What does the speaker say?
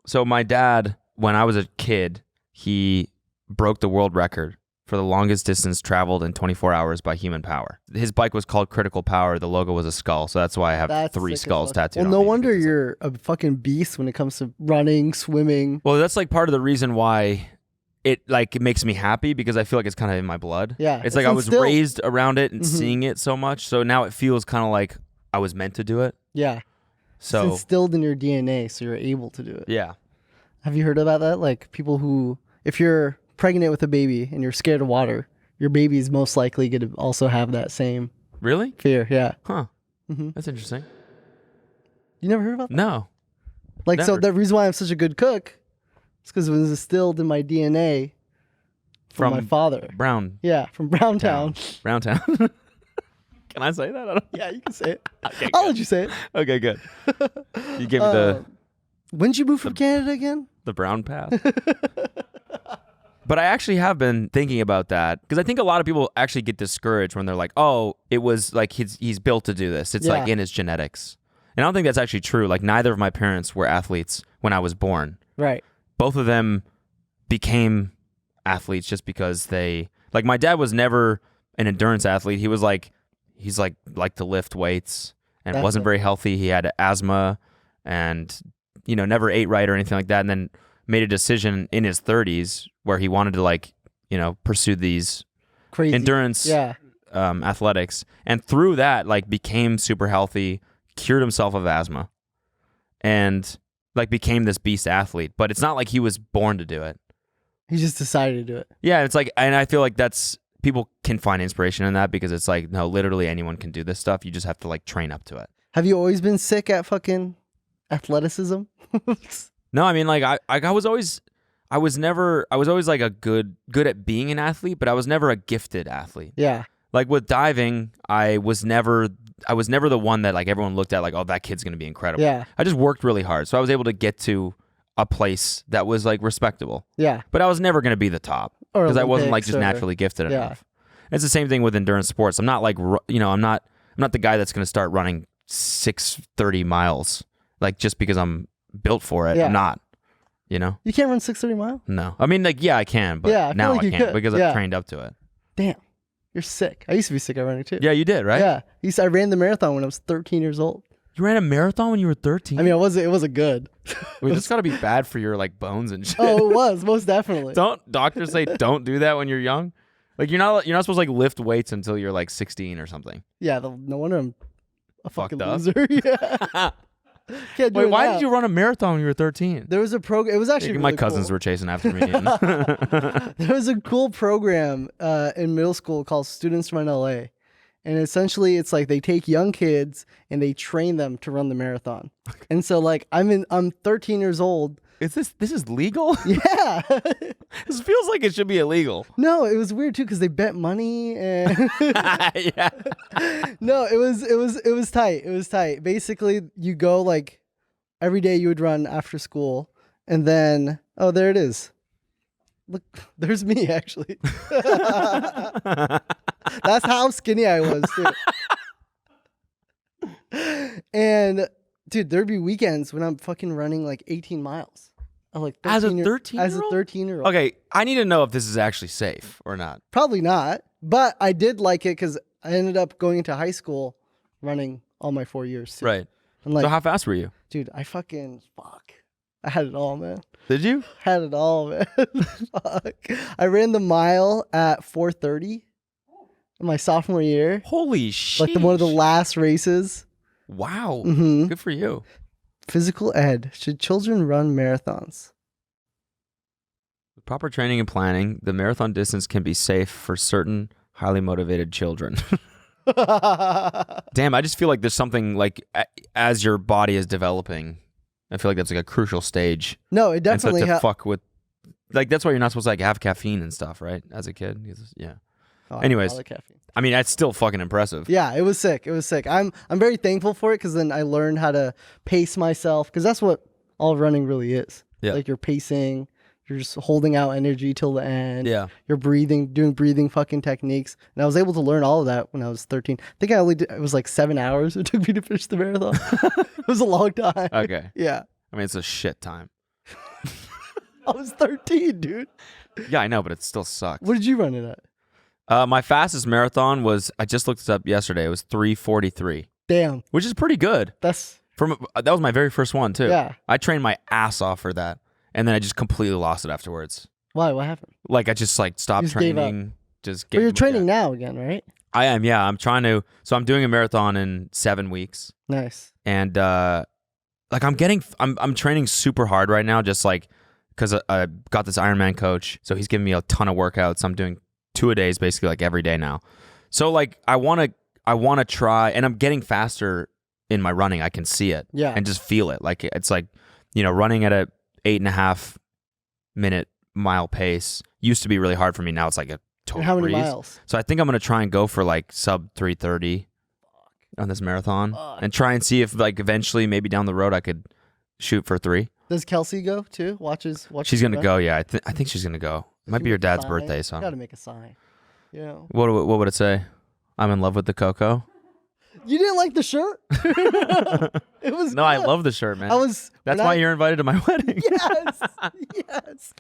So my dad, when I was a kid, he broke the world record for the longest distance traveled in 24 hours by human power. His bike was called Critical Power. The logo was a skull, so that's why I have 3 skulls tattooed on me. Well, no wonder you're a fucking beast when it comes to running, swimming. Well, that's like part of the reason why it makes me happy, because I feel like it's kind of in my blood. Yeah. It's like I was raised around it and seeing it so much, so now it feels kind of like I was meant to do it. Yeah. So it's instilled in your DNA, so you're able to do it. Yeah. Have you heard about that? Like people who, if you're pregnant with a baby and you're scared of water, your baby is most likely going to also have that same Really? fear. Yeah. Huh. That's interesting. You never heard about that? No. Like, never. so the reason why I'm such a good cook is because it was instilled in my DNA from my father. Brown. Yeah, from Browntown. Browntown. Can I say that? Yeah, you can say it. Okay, I'll let you say it. Okay, good. You gave me When did you move from Canada again? the brown path. But I actually have been thinking about that, because I think a lot of people actually get discouraged when they're like, oh, it was like he's built to do this. It's like in his genetics. And I don't think that's actually true. Like, neither of my parents were athletes when I was born. Right. Both of them became athletes just because they, like, my dad was never an endurance athlete. He was like, liked to lift weights and wasn't very healthy. He had asthma and, never ate right or anything like that. And then made a decision in his 30s where he wanted to, like, pursue these crazy endurance athletics. And through that, like, became super healthy, cured himself of asthma, and like became this beast athlete. But it's not like he was born to do it. He just decided to do it. Yeah, it's like, and I feel like people can find inspiration in that, because it's like, no, literally anyone can do this stuff. You just have to, like, train up to it. Have you always been sick at fucking athleticism? No, I mean, like, I was always like a good at being an athlete, but I was never a gifted athlete. Yeah. Like with diving, I was never the one that, like, everyone looked at like, oh, that kid's going to be incredible. Yeah. I just worked really hard. So I was able to get to a place that was, like, respectable. Yeah. But I was never going to be the top, because I wasn't, like, just naturally gifted enough. It's the same thing with endurance sports. I'm not like, I'm not the guy that's going to start running 6:30 miles, like, just because I'm built for it. Yeah. I'm not, You can't run 6:30 miles? No. I mean, like, yeah, I can, but now I can't because I've trained up to it. Damn. You're sick. I used to be sick at running too. Yeah, you did, right? Yeah. I ran the marathon when I was 13 years old. You ran a marathon when you were 13? I mean, it wasn't good. Wait, this got to be bad for your, like, bones and shit. Oh, it was, most definitely. Don't doctors say don't do that when you're young? Like, you're not supposed to, like, lift weights until you're, like, 16 or something. Yeah, no wonder I'm a fucking Fucked up. loser. Yeah. Can't do Wait, it why now. did you run a marathon when you were 13? There was a program. It was actually My really cousins cool. were chasing after me. There was a cool program in middle school called Students Run LA. And essentially it's like they take young kids and they train them to run the marathon. And so, like, I'm 13 years old. This is legal? Yeah. This feels like it should be illegal. No, it was weird too because they bet money and Yeah. No, it was tight. It was tight. Basically, you go, like, every day you would run after school, and then there it is. Look, there's me actually. That's how skinny I was too. And dude, there'd be weekends when I'm fucking running like 18 miles. I'm like As a 13-year-old? Okay, I need to know if this is actually safe or not. Probably not, but I did like it because I ended up going into high school running all my 4 years too. Right. I'm like, so how fast were you? Dude, I had it all, man. Did you? Had it all, man. Fuck. I ran the mile at 4:30 in my sophomore year. Holy shit. Like one of the last races. Wow. Mm-hmm. Good for you. Physical ed. Should children run marathons? With proper training and planning, the marathon distance can be safe for certain highly motivated children. Damn, I just feel like there's something, like, as your body is developing, I feel like that's like a crucial stage. No, it definitely and so to fuck with, like, that's why you're not supposed to, like, have caffeine and stuff, right? As a kid. Yeah. Oh, Anyways, I like caffeine. I mean, that's still fucking impressive. Yeah, it was sick. It was sick. I'm very thankful for it because then I learned how to pace myself, because that's what all running really is. Yeah. Like, you're pacing, you're just holding out energy till the end. Yeah. You're doing breathing fucking techniques. And I was able to learn all of that when I was 13. I think it was like 7 hours it took me to finish the marathon. It was a long time. Okay. Yeah. I mean, it's a shit time. I was 13, dude. Yeah, I know, but it still sucks. What did you run it at? My fastest marathon was, I just looked it up yesterday. It was 3:43, Damn. which is pretty good. That was my very first one too. Yeah. I trained my ass off for that, and then I just completely lost it afterwards. Why? What happened? Like I just like stopped You just gave training. Just But you're gave training now again, right? I am. Yeah, I'm trying to. So I'm doing a marathon in 7 weeks, Nice. and like I'm training super hard right now, just like because I got this Ironman coach, so he's giving me a ton of workouts. I'm doing 2 a days basically like every day now. So like I want to try, and I'm getting faster in my running. I can see it, Yeah. and just feel it. Like it's like, running at a 8.5 minute mile pace used to be really hard for me. Now it's like a total And how many breeze. miles? So I think I'm gonna try and go for like sub 3:30 on this marathon, and try and see if like eventually maybe down the road I could shoot for 3. Does Kelsey go too? Watches. She's gonna you run? go. Yeah, I think she's gonna go. It might be your Make a dad's sign. birthday, so. Gotta make a sign. You know. What would it say? I'm in love with the cocoa. You didn't like the shirt? It was No, I good. love the shirt, man. I was. That's why you're invited to my wedding. Yes. Yes.